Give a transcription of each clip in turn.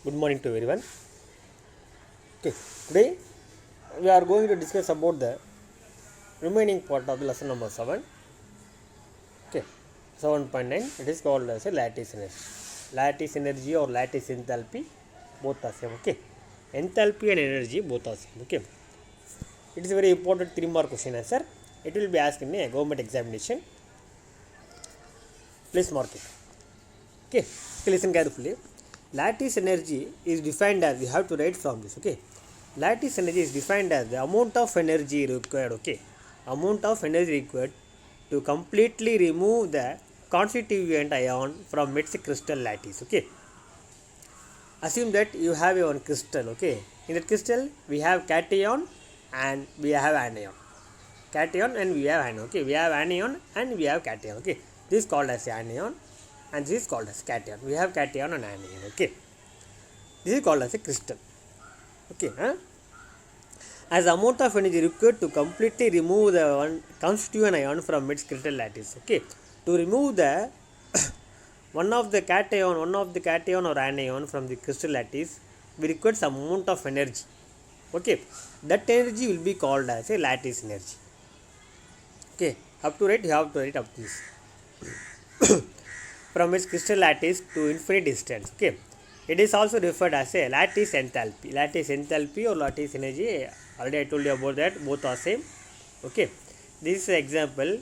Good morning to everyone. Okay, today we are going to discuss about the remaining part of the lesson number 7. Okay, 7.9. It is called as a lattice energy. Lattice energy or lattice enthalpy, both are same. Okay, enthalpy and energy both are same. Okay, it is a very important 3-mark question answer. It will be asked in a government examination. Please mark it. Okay, listen carefully. Lattice energy is defined as, we have to write from this. Okay, lattice energy is defined as the amount of energy required. Okay, amount of energy required to completely remove the constituent ion from its crystal lattice. Okay, assume that you have one crystal. Okay, in that crystal we have cation and we have anion. Cation and we have anion. Okay, we have anion and we have cation. Okay, this is called as anion and this is called as cation. We have cation and anion. Okay, this is called as a crystal. Okay, as the amount of energy required to completely remove the one constituent ion from its crystal lattice. Okay, to remove the one of the cation or anion from the crystal lattice, we require some amount of energy. Okay, that energy will be called as a lattice energy. Okay, up to rate you have to write up this from its crystal lattice to infinite distance. Okay, it is also referred as a lattice enthalpy. Lattice enthalpy or lattice energy, already I told you about that, both are same. Okay, this is an example.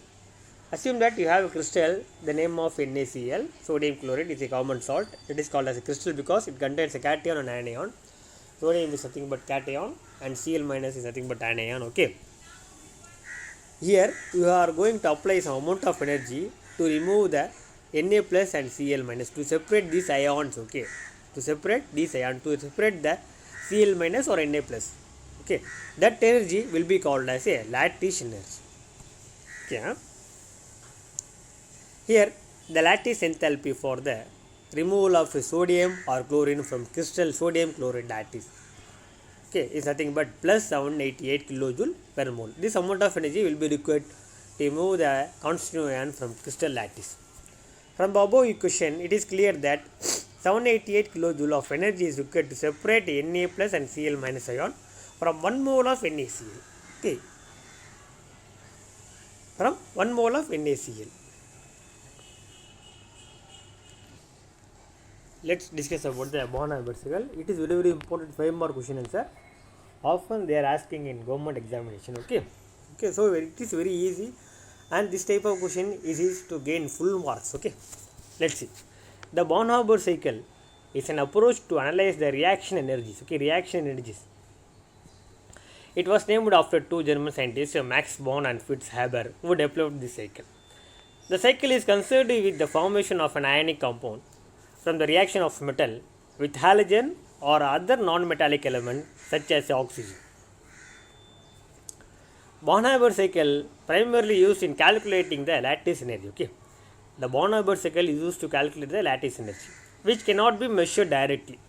Assume that you have a crystal, the name of NaCl, sodium chloride, is a common salt. It is called as a crystal because it contains a cation and anion. Sodium is nothing but cation and Cl minus is nothing but anion. Okay, here you are going to apply some amount of energy to remove the Na plus and Cl minus, to separate these ions. Okay, to separate these ions, to separate the Cl minus or Na plus. Okay, that energy will be called as a lattice energy. Okay, here the lattice enthalpy for the removal of sodium or chlorine from crystal sodium chloride lattice, okay, is nothing but plus 788 kilojoule per mole. This amount of energy will be required to remove the constituent ion from crystal lattice. From the above equation, it is clear that 788 kilojoule of energy is required to separate Na plus and Cl minus ion from 1 mole of NaCl. Okay, from 1 mole of NaCl. Let's discuss about the Born-Haber cycle. It is very important 5-mark question answer. Often they are asking in government examination. Okay, so it is very easy, and this type of question is easy to gain full marks. Okay, let's see. The Born-Haber cycle is an approach to analyze the reaction energies. Okay, reaction energies. It was named after two German scientists, Max Born and Fritz Haber, who developed this cycle. The cycle is concerned with the formation of an ionic compound from the reaction of metal with halogen or other non-metallic element such as oxygen. Born-Haber cycle primarily used in calculating the lattice energy. Okay, the Born-Haber cycle is used to calculate the lattice energy, which cannot be measured directly.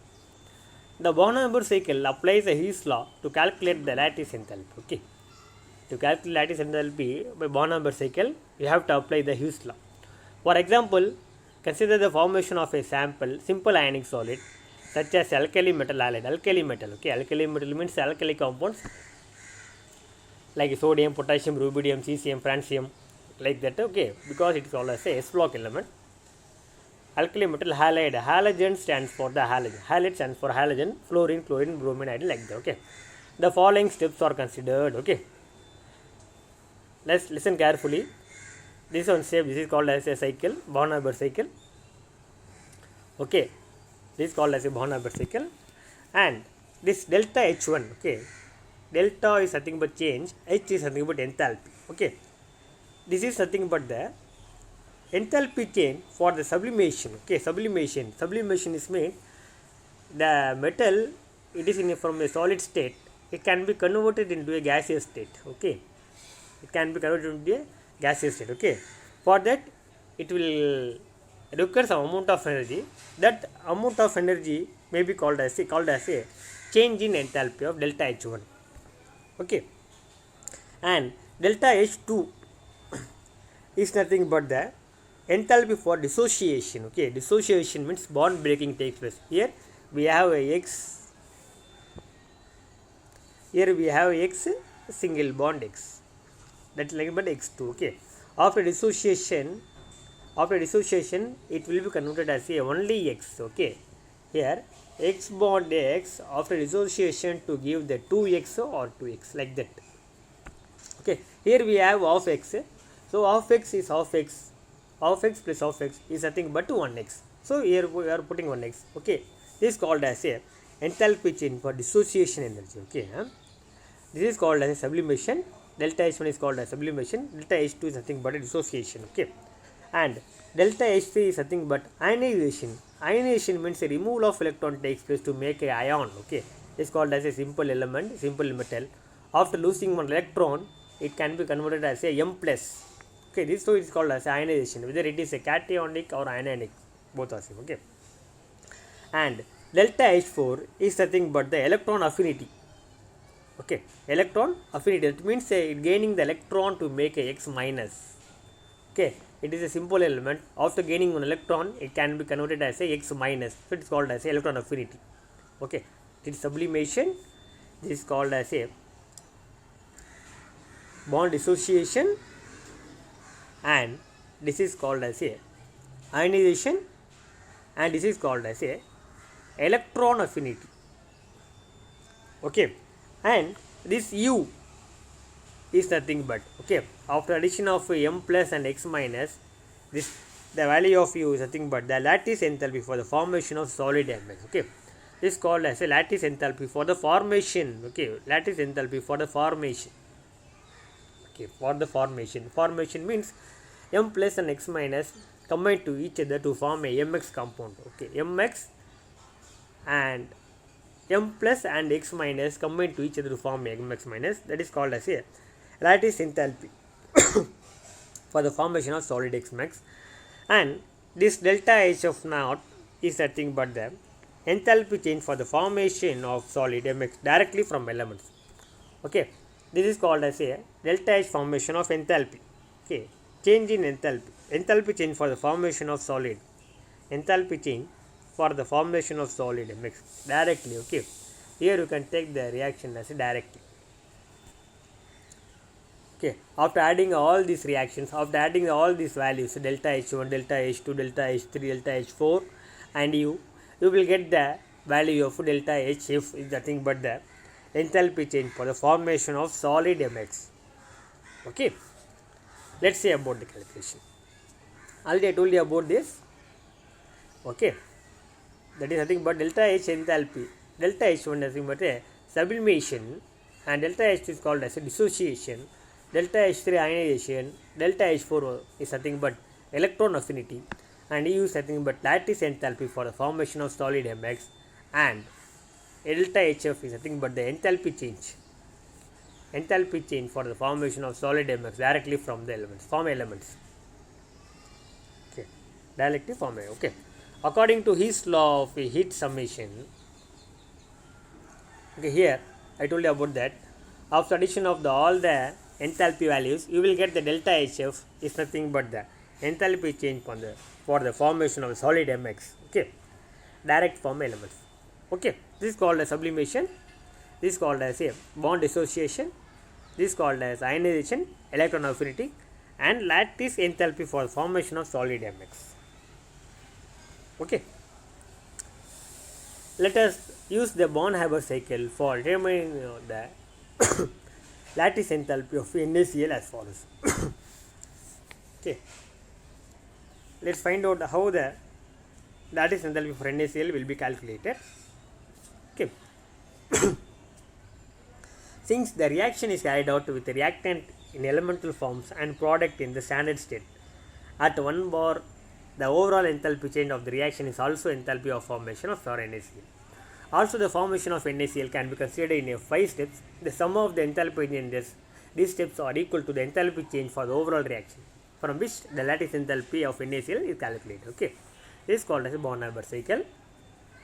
The Born-Haber cycle applies a Hughes law to calculate the lattice enthalpy. Okay, to calculate lattice enthalpy by Born-Haber cycle, you have to apply the Hughes law. For example, consider the formation of a simple ionic solid such as alkali metal halide. Alkali metal. Okay, alkali metal means alkali compounds like sodium, potassium, rubidium, cesium, francium, like that. Okay, because it is called as a S-block element. Alkali metal halide. Halogen stands for the halogen. Halide stands for halogen. Fluorine, chlorine, bromine, iodine, like that. Okay, the following steps are considered. Okay, let's listen carefully. This one step, this is called as a cycle, Born-Haber cycle. Okay, this is called as a Born-Haber cycle, and this delta H1. Okay, delta is nothing but change, H is nothing but enthalpy. Okay, this is nothing but the enthalpy change for the sublimation. Okay, sublimation is made the metal, it is from a solid state, it can be converted into a gaseous state. Okay, it can be converted into a gaseous state. Okay, for that it will require some amount of energy. That amount of energy may be called as a change in enthalpy of delta H1. Okay, and delta H2 is nothing but the enthalpy for dissociation. Okay, dissociation means bond breaking takes place. Here we have a X, here we have X single bond X, that is like but X2. Okay, after dissociation it will be converted as a only X. Okay, here X bond X after dissociation to give the 2X or 2X like that. Okay, here we have half X, so half X is half X, half X plus half X is nothing but 1X, so here we are putting 1X. Okay, this is called as a enthalpy change for dissociation energy. Okay, this is called as a sublimation. Delta H1 is called as sublimation, delta H2 is nothing but a dissociation. Okay, and delta H3 is nothing but ionization. Ionization means a removal of electron takes place to make a ion. Okay, it is called as a simple element, simple metal. After losing one electron, it can be converted as a M plus. Okay, this so it is called as ionization, whether it is a cationic or anionic, both are same. Okay, and delta H4 is nothing but the electron affinity. Okay, electron affinity, that means gaining the electron to make a X minus. Okay, it is a simple element. After gaining one electron, it can be converted as a X minus, so it is called as a electron affinity. Okay, this is sublimation, this is called as a bond dissociation, and this is called as a ionization, and this is called as a electron affinity. Okay, and this U is nothing but, okay, after addition of M plus and X minus, this the value of U is nothing but the lattice enthalpy for the formation of solid MX. Okay, this is called as a lattice enthalpy for the formation. Okay, lattice enthalpy for the formation. Okay, for the formation means M plus and X minus combine to each other to form a MX compound. Okay, MX and M plus and X minus combine to each other to form a MX minus, that is called as a lattice enthalpy for the formation of solid X max. And this delta H of naught is nothing but the enthalpy change for the formation of solid MX directly from elements. Okay, this is called as a delta H formation of enthalpy. Okay, change in enthalpy change for the formation of solid, enthalpy change for the formation of solid MX directly. Okay, here you can take the reaction as a directly. Okay, after adding all these reactions, after adding all these values, delta H1, delta H2, delta H3, delta H4, and you will get the value of delta HF is nothing but the enthalpy change for the formation of solid MX. Okay, let's see about the calculation. Already I told you about this. Okay, that is nothing but delta H enthalpy, delta H1 nothing but a sublimation, and delta H2 is called as a dissociation, delta H3 ionization, delta H4 is nothing but electron affinity, and U is nothing but lattice enthalpy for the formation of solid MX, and delta HF is nothing but the enthalpy change for the formation of solid MX directly from the elements, form elements. Okay, directly form. Okay, according to his law of heat summation. Okay, here I told you about that. After addition of all the enthalpy values, you will get the delta HF is nothing but the enthalpy change for the formation of solid MX. Okay, direct form elements. Okay, this is called as sublimation, this is called as a bond dissociation, this is called as ionization, electron affinity, and lattice enthalpy for the formation of solid MX. Okay, let us use the Born-Haber cycle for determining the lattice enthalpy of NaCl as follows. Okay, let's find out how the lattice enthalpy for NaCl will be calculated. Okay, since the reaction is carried out with the reactant in elemental forms and product in the standard state, at 1 bar the overall enthalpy change of the reaction is also enthalpy of formation of pure NaCl. Also, the formation of NaCl can be considered in 5 steps. The sum of the enthalpy changes, these steps are equal to the enthalpy change for the overall reaction, from which the lattice enthalpy of NaCl is calculated. Okay, this is called as a Born-Haber cycle.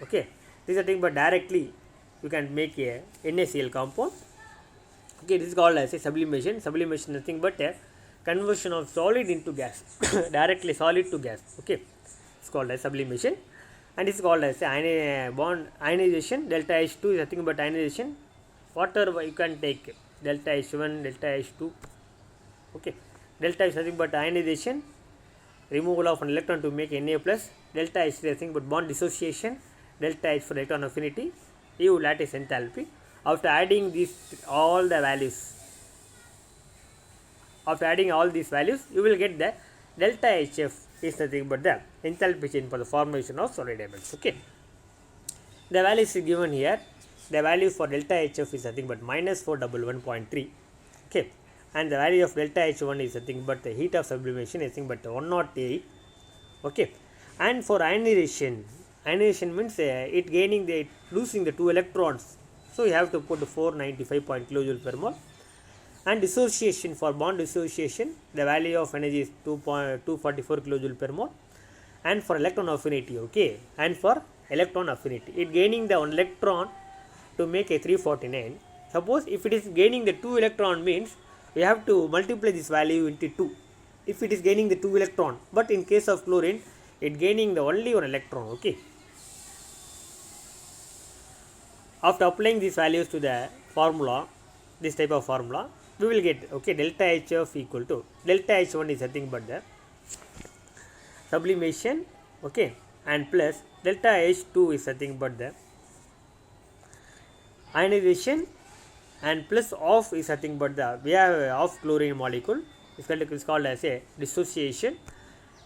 Okay, this is nothing but directly you can make a NaCl compound. Okay, this is called as a sublimation. Sublimation nothing but a conversion of solid into gas, directly solid to gas. Okay, it's called as sublimation. and it's called as bond ionization. Delta H2 is nothing but ionization. Whatever you can take, delta H1, delta H2. Okay, delta is nothing but ionization, removal of an electron to make Na plus. Delta H is nothing but bond dissociation. Delta H for electron affinity. U lattice enthalpy. After adding these all the values, you will get the delta HF is nothing but the enthalpy change for the formation of solid elements. Okay, the values is given here. The value for delta HF is nothing but minus 411.3. Okay, and the value of delta H1 is nothing but the heat of sublimation is nothing but 108. Okay, and for ionization means it gaining losing the 2 electrons, so you have to put 495 kilojoules per mole. And dissociation, for bond dissociation, the value of energy is 244 kilojoule per mole. And for electron affinity, okay, and for electron affinity, it gaining the 1 electron to make a 349. Suppose if it is gaining the 2 electron, means we have to multiply this value into 2 if it is gaining the 2 electron. But in case of chlorine, it gaining the only 1 electron. Okay, after applying these values to the formula, this type of formula, we will get, okay, delta HF equal to delta H1 is nothing but the sublimation, okay, and plus delta H2 is nothing but the ionization, and plus of is nothing but the, we have of chlorine molecule, is called as a dissociation.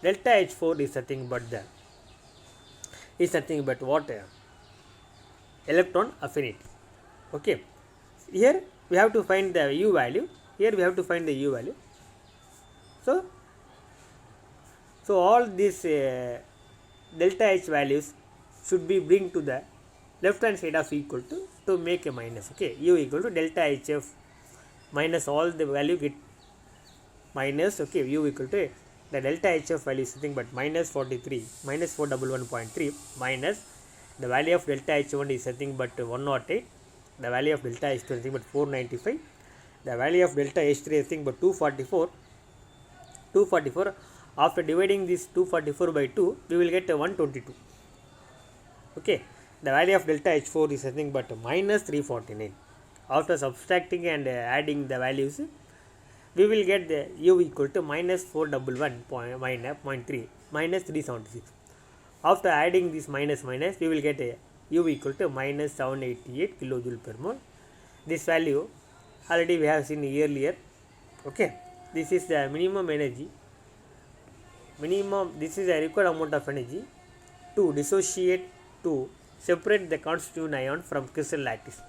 Delta H4 is nothing but what, electron affinity. Okay, here we have to find the U value. So all these delta H values should be bring to the left hand side of equal to make a minus. Okay, U equal to delta HF minus all the value get minus. Okay, U equal to the delta HF value is nothing but minus 43, minus 411.3, minus the value of delta H1 is nothing but 108. The value of delta H2 is nothing but 495. The value of delta H3 is nothing but 244. After dividing this 244 by 2, we will get 122. Okay, the value of delta H4 is nothing but minus 349. After subtracting and adding the values, we will get the U equal to minus 411.3 minus 376. After adding this minus, we will get a U equal to minus 788 kilojoule per mole. This value already we have seen earlier. Okay, this is the minimum energy. This is the required amount of energy to dissociate, to separate the constituent ion from crystal lattice.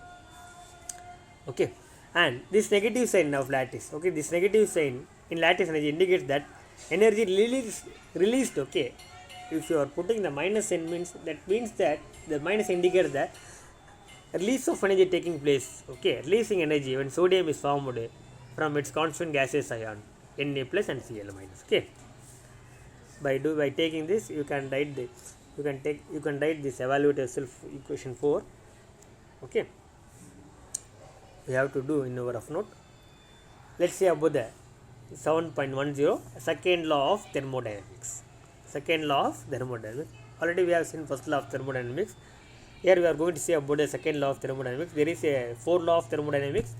Okay, and this negative sign of lattice, okay, this negative sign in lattice energy indicates that energy released. Okay, if you are putting the minus sign, means that the minus indicates that release of energy taking place. Okay, releasing energy when sodium is formed from its constant gaseous ion Na plus and Cl minus. Okay, by taking this, you can write this. You can write this, evaluate yourself equation 4. Okay, we have to do in our rough note. Let's see about the 7.10 second law of thermodynamics. Already we have seen first law of thermodynamics. Here we are going to see about the second law of thermodynamics. There is a 4 law of thermodynamics.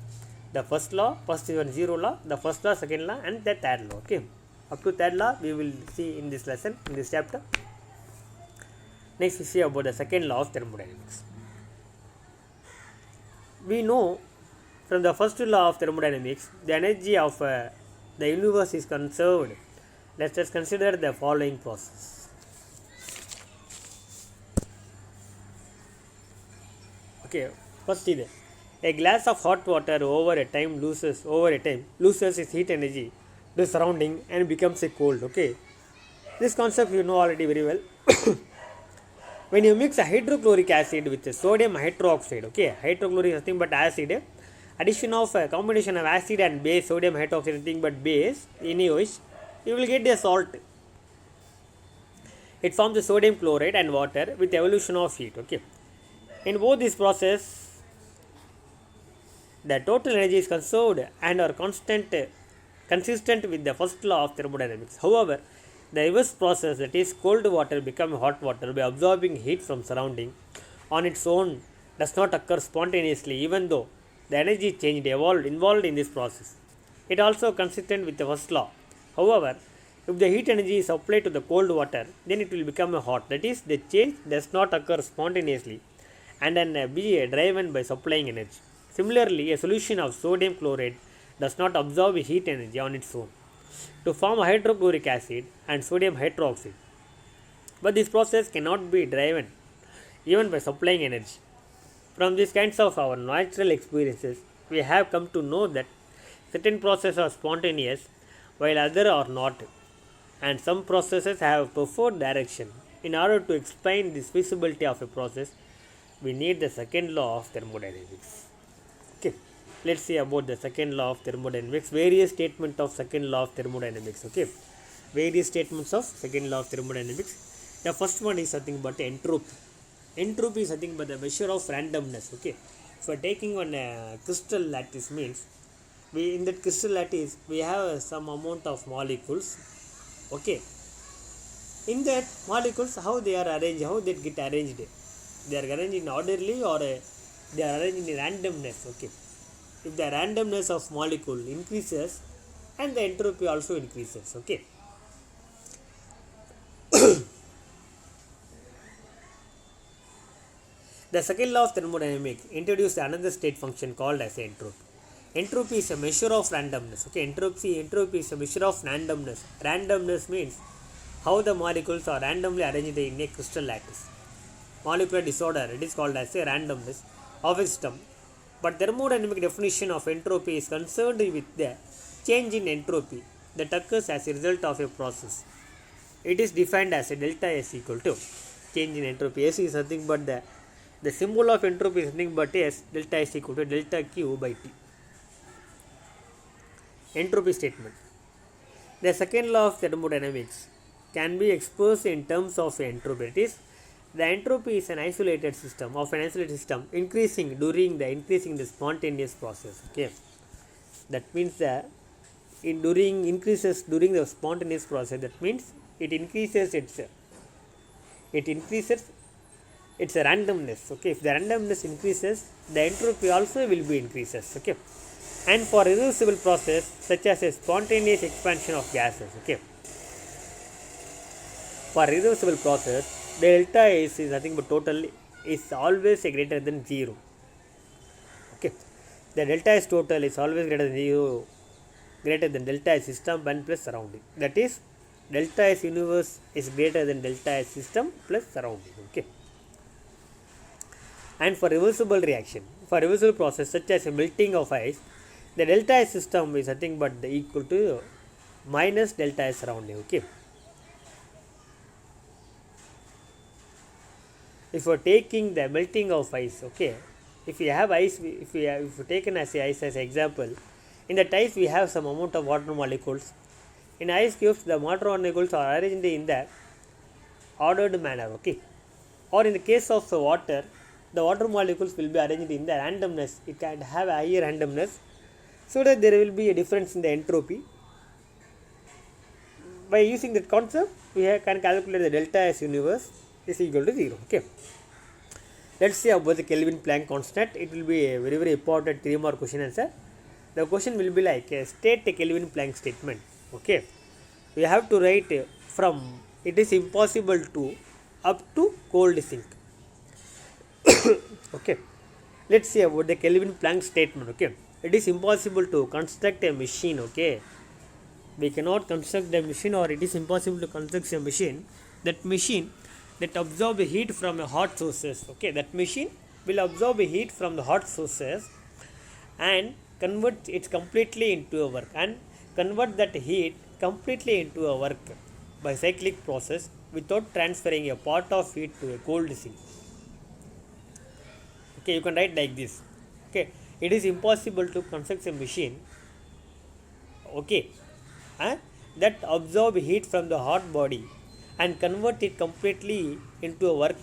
The first is one zero law, the first law, second law, and the third law. Okay, up to third law we will see in this lesson, in this chapter. Next we see about the second law of thermodynamics. We know from the first law of thermodynamics, the energy of the universe is conserved. Let us consider the following process. Okay, first is a glass of hot water over a time loses its heat energy to surrounding and becomes a cold. Okay, this concept you know already very well. When you mix a hydrochloric acid with sodium hydroxide, okay, hydrochloric is nothing but acid. Addition of a combination of acid and base, sodium hydroxide is nothing but base, NaOH, you will get a salt. It forms the sodium chloride and water with evolution of heat. Okay, in both this process, the total energy is conserved and are consistent with the first law of thermodynamics. However, The reverse process, that is cold water become hot water by absorbing heat from surrounding on its own, does not occur spontaneously even though the energy change involved in this process. It also consistent with the first law. However, if the heat energy is applied to the cold water, then it will become a hot. That is, the change does not occur spontaneously and then be driven by supplying energy. Similarly, a solution of sodium chloride does not absorb heat energy on its own to form hydrochloric acid and sodium hydroxide. But this process cannot be driven even by supplying energy. From these kinds of our natural experiences, we have come to know that certain processes are spontaneous while others are not, and some processes have preferred direction. In order to explain this feasibility of a process, we need the second law of thermodynamics. Okay, let's see about the second law of thermodynamics. Various statements of second law of thermodynamics. Okay, various statements of second law of thermodynamics. The first one is something but entropy. Entropy is nothing but the measure of randomness. Okay, so taking one crystal lattice means in that crystal lattice we have some amount of molecules. Okay, in that molecules, how they are arranged, how they get arranged, they are arranged in orderly or they are arranged in randomness. Okay, if the randomness of molecule increases and the entropy also increases. Okay, the second law of thermodynamics introduced another state function called as entropy. Entropy is a measure of randomness. Okay, entropy is a measure of randomness. Randomness means how the molecules are randomly arranged in a crystal lattice. Molecular disorder, it is called as a randomness of a system. But thermodynamic definition of entropy is concerned with the change in entropy that occurs as a result of a process. It is defined as a delta S equal to change in entropy. S is nothing but the symbol of entropy is nothing but S, delta S equal to delta Q by T. Entropy statement. The second law of thermodynamics can be expressed in terms of entropy. It is, the entropy is an isolated system increasing during the spontaneous process. Okay, that means that increases during the spontaneous process. That means it increases its randomness. Okay, if the randomness increases, the entropy also will be increases. Okay, and for reversible process such as a spontaneous expansion of gases. Okay, for reversible process, delta S is nothing but total is always greater than 0. Okay, the delta S total is always greater than 0, greater than delta S system 1 plus surrounding. That is, delta S universe is greater than delta S system plus surrounding. Okay, and for reversible reaction, for reversible process such as a melting of ice, the delta S system is nothing but equal to minus delta S surrounding. Okay, if you are taking the melting of ice, okay, if you have ice, if you taken as ice as example, in that ice we have some amount of water molecules. In ice cubes, the water molecules are arranged in the ordered manner. Okay, or in the case of water, the water molecules will be arranged in the randomness. It can have a higher randomness, so that there will be a difference in the entropy. By using that concept, we can calculate the delta S universe is equal to 0. Okay, let's see about the Kelvin Planck constant. It will be a very important 3 mark question answer. The question will be like state a Kelvin Planck statement. Okay, we have to write from it is impossible to up to cold sink. Okay, let's see about the Kelvin Planck statement. Okay, it is impossible to construct a machine. Okay, we cannot construct a machine, or it is impossible to construct a machine that absorb heat from a hot sources. Okay, that machine will absorb heat from the hot sources and convert it completely into a work, and convert that heat completely into a work by cyclic process without transferring a part of heat to a cold sink. Okay, you can write like this. Okay, it is impossible to construct a machine, okay, that absorb heat from the hot body and convert it completely into a work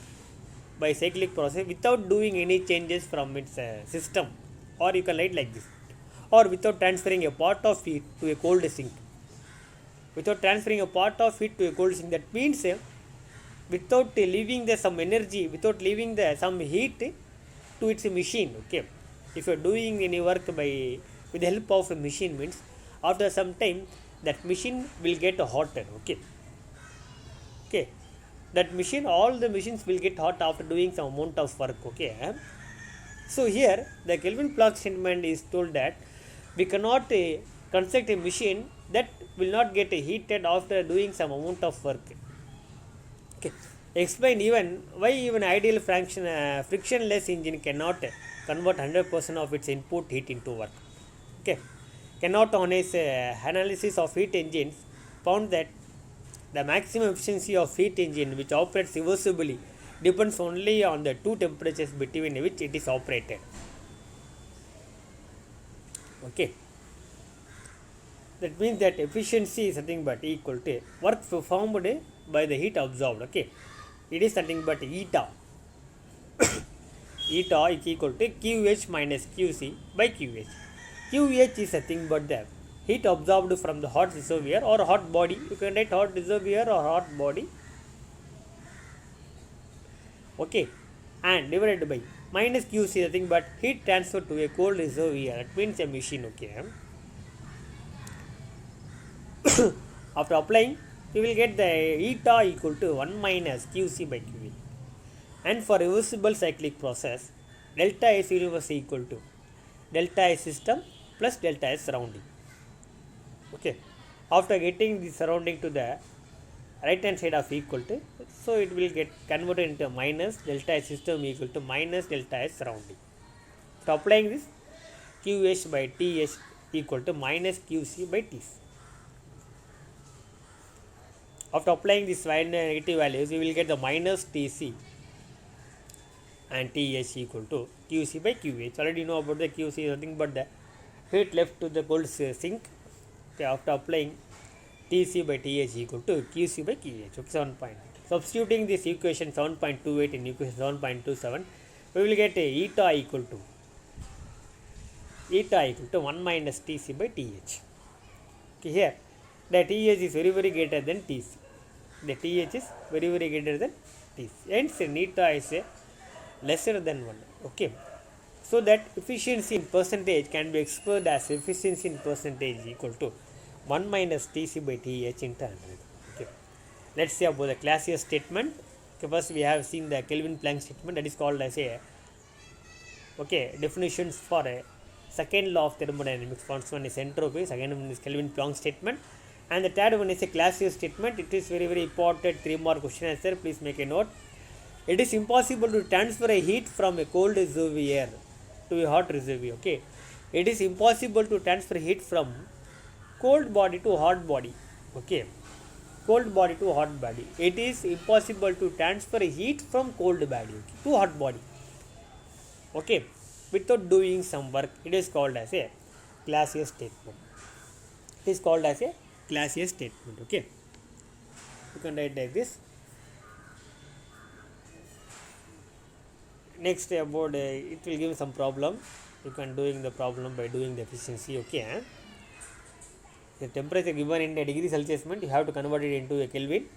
by cyclic process without doing any changes from its system, or you can write like this, or without transferring a part of heat to a cold sink. without transferring a part of heat to a cold sink. That means without leaving the some energy, without leaving the some heat to its machine. Okay, if you are doing any work by with the help of a machine, means after some time that machine will get hotter. Okay, that machine, all the machines will get hot after doing some amount of work. Okay, so here the Kelvin Planck statement is told that we cannot construct a machine that will not get heated after doing some amount of work. Okay, explain even why even ideal frictionless engine cannot convert 100% of its input heat into work. Okay, cannot on its analysis of heat engines found that the maximum efficiency of heat engine which operates reversibly depends only on the two temperatures between which it is operated. Okay, that means that efficiency is nothing but equal to work performed by the heat absorbed. Okay, it is nothing but eta. Eta is equal to QH minus QC by QH. QH is nothing but the heat absorbed from the hot reservoir or hot body. You can write hot reservoir or hot body. Okay, and divided by minus QC, nothing but heat transfer to a cold reservoir. That means a machine. Okay, after applying, we will get the eta equal to 1 minus QC by QA. And for reversible cyclic process, delta S universe equal to delta S system plus delta S surrounding. Okay, after getting the surrounding to the right hand side of equal to, so it will get converted into minus delta S system equal to minus delta S surrounding. After applying this, QH by TH equal to minus QC by TC. After applying these negative values, we will get the minus TC and TH equal to QC by QH. Already know about the QC, nothing but the heat left to the cold sink. Okay, after applying TC by TH equal to QC by QH. Okay, 7 point. Substituting this equation 7.28 in equation 7.27, we will get a eta equal to 1 minus TC by TH. Okay, here the TH is very greater than TC. The TH is very greater than TC. Hence, eta is lesser than 1. Okay, so that efficiency in percentage can be expressed as efficiency in percentage equal to 1 minus TC by TH into 100. Okay, let's see about the Clausius statement. Okay, first we have seen the Kelvin Planck statement, that is called as a definitions for a second law of thermodynamics. First one is entropy, second one is Kelvin Planck statement, and the third one is a Clausius statement. It is very important 3-mark question answer. Please make a note. It is impossible to transfer a heat from a cold reservoir to a hot reservoir. Okay, it is impossible to transfer heat from cold body to hot body. Okay, cold body to hot body. It is impossible to transfer heat from cold body to hot body. Okay, without doing some work. It is called as a Clausius statement. It is called as a Clausius statement. Okay, you can write like this. Next about it will give some problem. You can doing the problem by doing the efficiency. Okay, the temperature given in a degree Celsius meant you have to convert it into a Kelvin.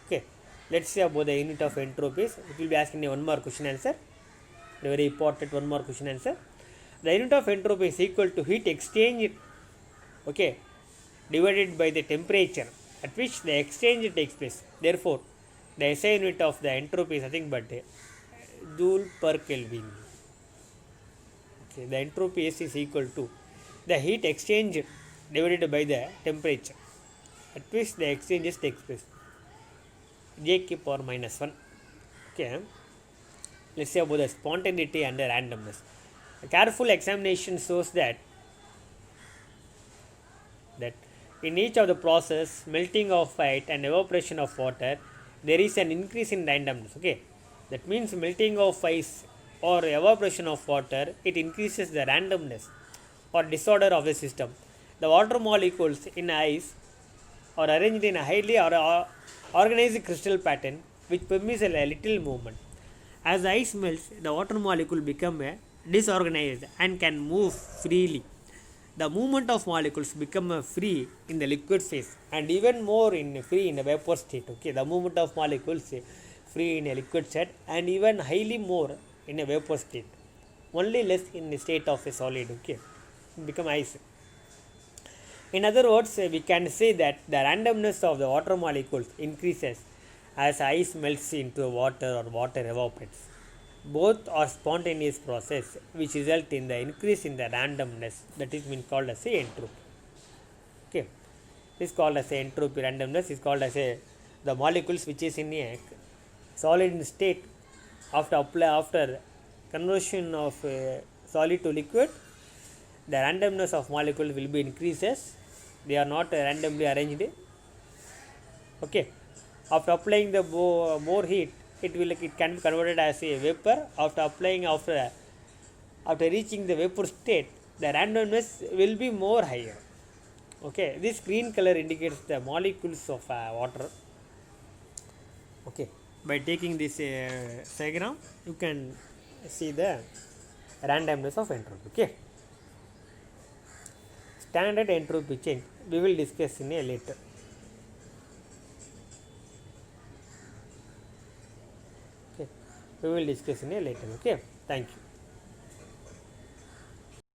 Okay, let's see about the unit of entropies. It will be asking a 1 more question answer. The very important 1 more question answer. The unit of entropy is equal to heat exchange. Okay, divided by the temperature at which the exchange takes place. Therefore, the SI unit of the entropy is nothing but joule per Kelvin. Okay, the entropy S is equal to the heat exchange divided by the temperature at which the exchanges takes place. J power minus 1. Okay, let's say about the spontaneity and the randomness. A careful examination shows that in each of the process, melting of white and evaporation of water, there is an increase in randomness. Okay, that means melting of ice or evaporation of water, it increases the randomness or disorder of the system. The water molecules in ice are arranged in a highly organized crystal pattern which permits a little movement. As the ice melts, the water molecule become disorganized and can move freely. the movement of molecules become free in the liquid phase and even more in free in the vapor state. Okay, the movement of molecules free in a liquid state and even highly more in a vapor state, only less in the state of a solid. Okay, become ice. In other words, we can say that the randomness of the water molecules increases as ice melts into water or water evaporates. Both are spontaneous process which result in the increase in the randomness, that is been called as a entropy. Okay, this is called as a entropy. Randomness is called as a the molecules which is in a solid state after conversion of solid to liquid, the randomness of molecule will be increases. They are not randomly arranged. Okay, after applying the more heat, it can be converted as a vapor. After reaching the vapor state, the randomness will be more higher. Okay, this green color indicates the molecules of water. Okay, by taking this diagram, you can see the randomness of entropy. Okay, standard entropy change we will discuss in a later. Okay, we will discuss in a later. Okay, thank you.